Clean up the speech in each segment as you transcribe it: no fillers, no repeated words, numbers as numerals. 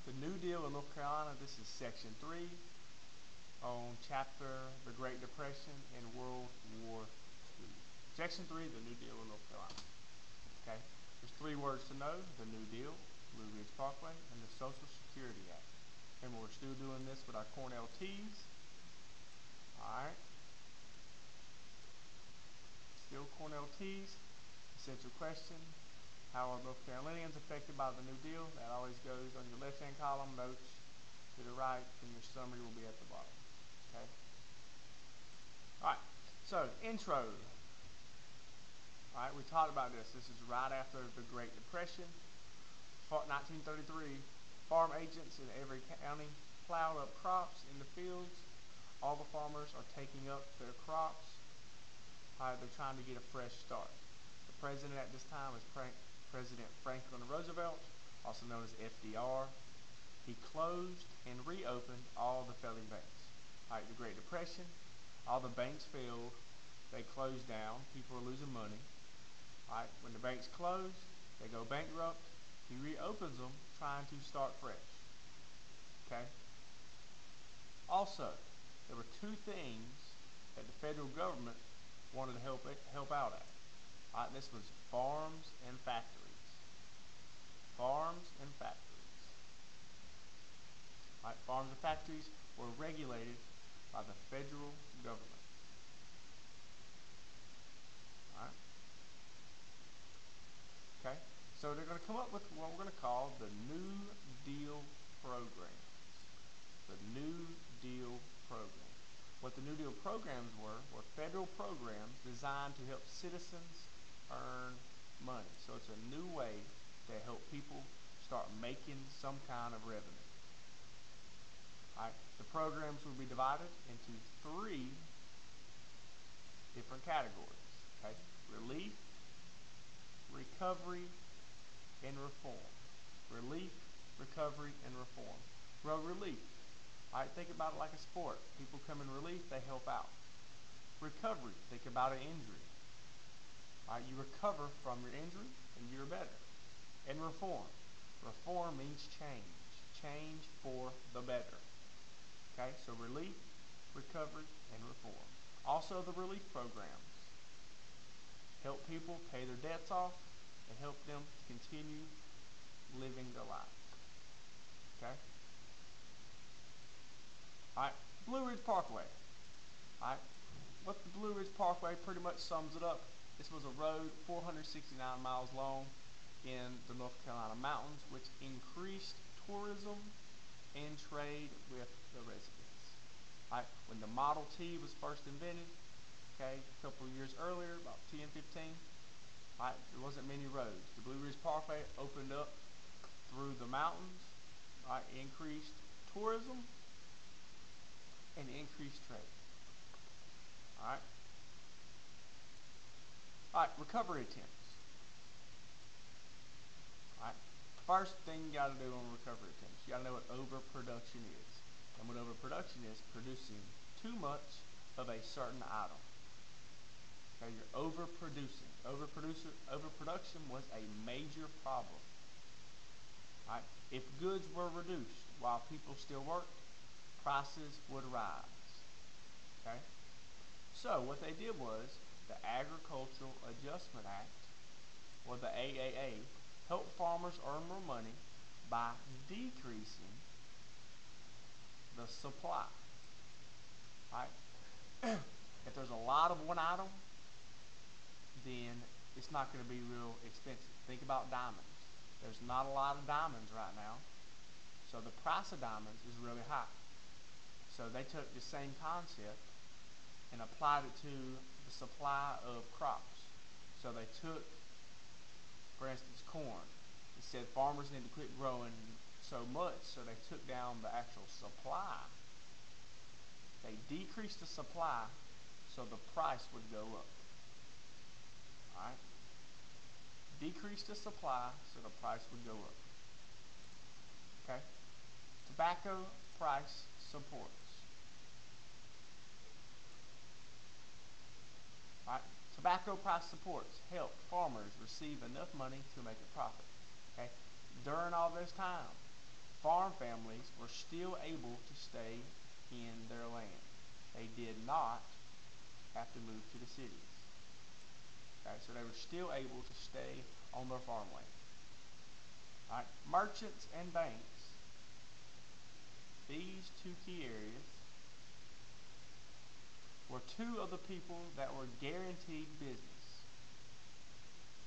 The New Deal in North Carolina, this is Section 3 on Chapter The Great Depression and World War II. Section 3, the New Deal in North Carolina. Okay, there's three words to know: the New Deal, Blue Ridge Parkway, and the Social Security Act. And we're still doing this with our Cornell T's. Alright. Still Cornell T's. Essential question: how are North Carolinians affected by the New Deal? That always goes on your left-hand column, notes to the right, and your summary will be at the bottom. Okay? Alright, so intro. Alright, we talked about this. This is right after the Great Depression. 1933, farm agents in every county plowed up crops in the fields. All the farmers are taking up their crops. They're trying to get a fresh start. The president at this time is President Franklin Roosevelt, also known as FDR. He closed and reopened all the failing banks. The Great Depression, all the banks failed. They closed down. People are losing money. When the banks close, they go bankrupt. He reopens them, trying to start fresh. Okay. Also, there were two things that the federal government wanted to help out at. This was farms and factories. Farms and factories. Farms and factories were regulated by the federal government. Okay, so they're going to come up with what we're going to call the New Deal programs. The New Deal programs. What the New Deal programs were federal programs designed to help citizens earn money. So it's a new way to help people start making some kind of revenue. The programs will be divided into three different categories. Okay, relief, recovery, and reform. Relief, recovery, and reform. Well, relief. Think about it like a sport. People come in relief, they help out. Recovery, think about an injury. You recover from your injury and you're better. And reform. Reform means change. Change for the better. Okay, so relief, recovery, and reform. Also the relief programs. Help people pay their debts off and help them continue living their lives. Okay? Blue Ridge Parkway. What the Blue Ridge Parkway pretty much sums it up. This was a road 469 miles long in the North Carolina mountains, which increased tourism and trade with the residents. When the Model T was first invented, a couple of years earlier, about 10, 15, there wasn't many roads. The Blue Ridge Parkway opened up through the mountains, increased tourism and increased trade. Recovery attempts. First thing you got to do on recovery attempts, you got to know what overproduction is. And what overproduction is, producing too much of a certain item. Okay, you're overproducing. Overproduction was a major problem. If goods were reduced while people still worked, prices would rise. Okay? So what they did was the Agricultural Adjustment Act, or the AAA, helped farmers earn more money by decreasing the supply. If there's a lot of one item, then it's not going to be real expensive. Think about diamonds. There's not a lot of diamonds right now, so the price of diamonds is really high. So they took the same concept and applied it to the supply of crops. So they took, for instance, corn. They said farmers need to quit growing so much, so they took down the actual supply. They decreased the supply so the price would go up. Decrease the supply so the price would go up. Okay? Tobacco price supports. Tobacco price supports help farmers receive enough money to make a profit. Okay? During all this time, farm families were still able to stay in their land. They did not have to move to the cities. Okay, so they were still able to stay on their farmland. All right, merchants and banks, these two key areas, were two of the people that were guaranteed business.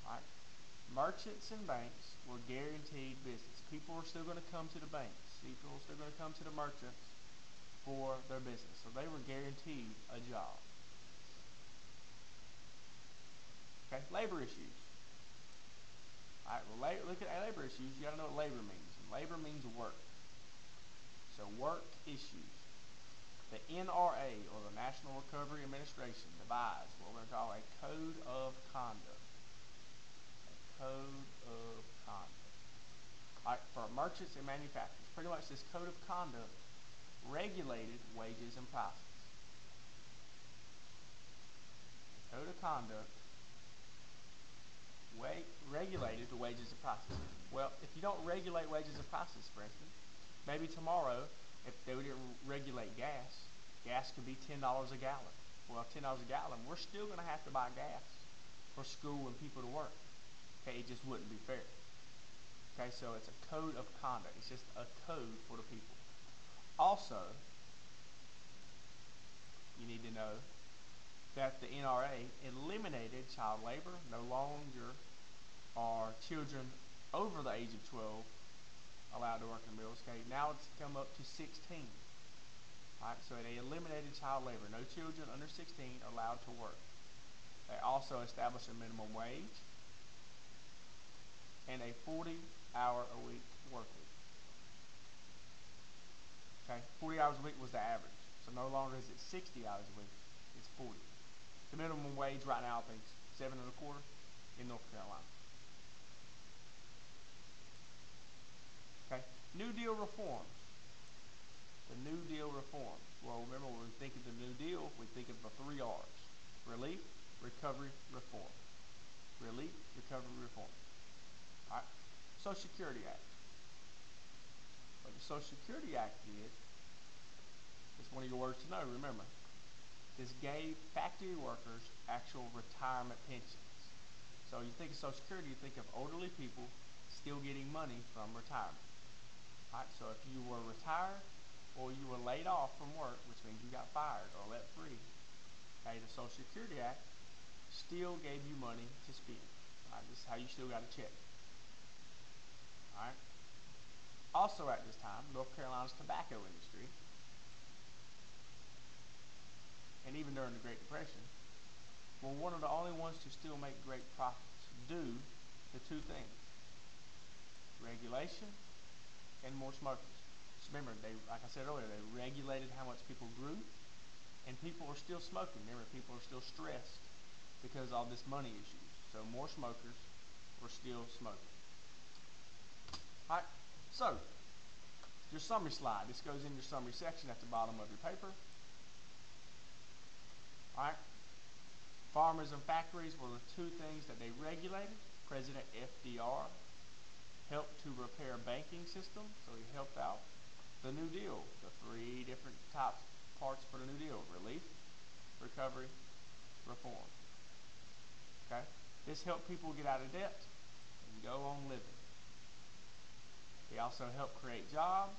All right, merchants and banks were guaranteed business. People were still going to come to the banks. People were still going to come to the merchants for their business. So they were guaranteed a job. Okay, labor issues. All right, well, look at labor issues. You got to know what labor means. And labor means work. So work issues. The NRA, or the National Recovery Administration, devised what we're going to call a code of conduct. A code of conduct. All right, for merchants and manufacturers. Pretty much this code of conduct regulated wages and prices. The code of conduct regulated the wages and prices. Well, if you don't regulate wages and prices, for instance, maybe tomorrow, if they didn't regulate gas, gas could be $10 a gallon. Well, $10 a gallon, we're still going to have to buy gas for school and people to work. Okay, it just wouldn't be fair. Okay, so it's a code of conduct. It's just a code for the people. Also, you need to know that the NRA eliminated child labor. No longer are children over the age of 12 allowed to work in the mills. Okay, now it's come up to 16. All right, so they eliminated child labor. No children under 16 are allowed to work. They also established a minimum wage and a 40-hour-a-week work week. Okay, 40 hours a week was the average. So no longer is it 60 hours a week, it's 40. The minimum wage right now, I think, is $7.25 in North Carolina. Okay, New Deal reforms. The New Deal reforms. Well, remember, when we think of the New Deal, we think of the 3 R's. Relief, recovery, reform. Relief, recovery, reform. All right, Social Security Act. What the Social Security Act did, it's one of your words to know, remember. This gave factory workers actual retirement pensions. So you think of Social Security, you think of elderly people still getting money from retirement. All right, so if you were retired or you were laid off from work, which means you got fired or let free, okay, the Social Security Act still gave you money to spend. All right, this is how you still got a check. All right. Also at this time, North Carolina's tobacco industry, and even during the Great Depression, were one of the only ones to still make great profits due to 2 things: regulation and more smokers. So remember, like I said earlier, they regulated how much people grew, and people are still smoking. Remember, people are still stressed because of all this money issues. So more smokers were still smoking. All right, so your summary slide. This goes in your summary section at the bottom of your paper. All right, farmers and factories were the 2 things that they regulated. President FDR helped to repair banking system, so he helped out. The New Deal, the 3 different parts for the New Deal: relief, recovery, reform. Okay, this helped people get out of debt and go on living. He also helped create jobs.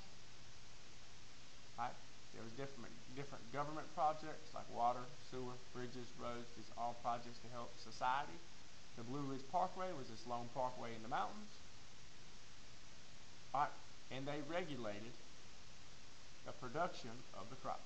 Right? There was different government projects like water, sewer, bridges, roads. These are all projects to help society. The Blue Ridge Parkway was this long parkway in the mountains. All right, and they regulated the production of the crop.